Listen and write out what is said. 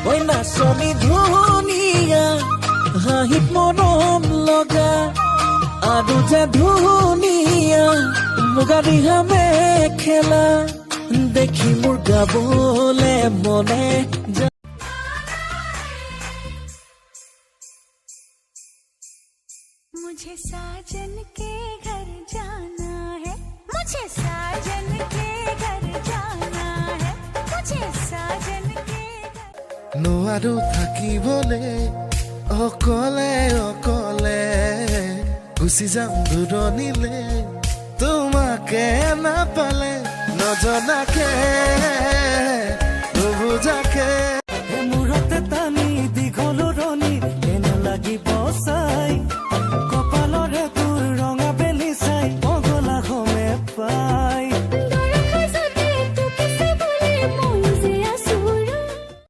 ঐ নাচনী ধুনীয়া হাঁহিত মৰম লগা আৰু যে ধুনীয়া মুগা ৰিহা মেখেলা দেখি মোৰ গাবলে মনে मुझे साजन के घर जाना है, मुझे साजन के घर जाना है, मुझे साजन के घर। নোৱাৰো থাকিবলে অকলে অকলে গুচি যাম দূৰণিলে তোমাকে নাপালে নজনাকে নুবুজাকে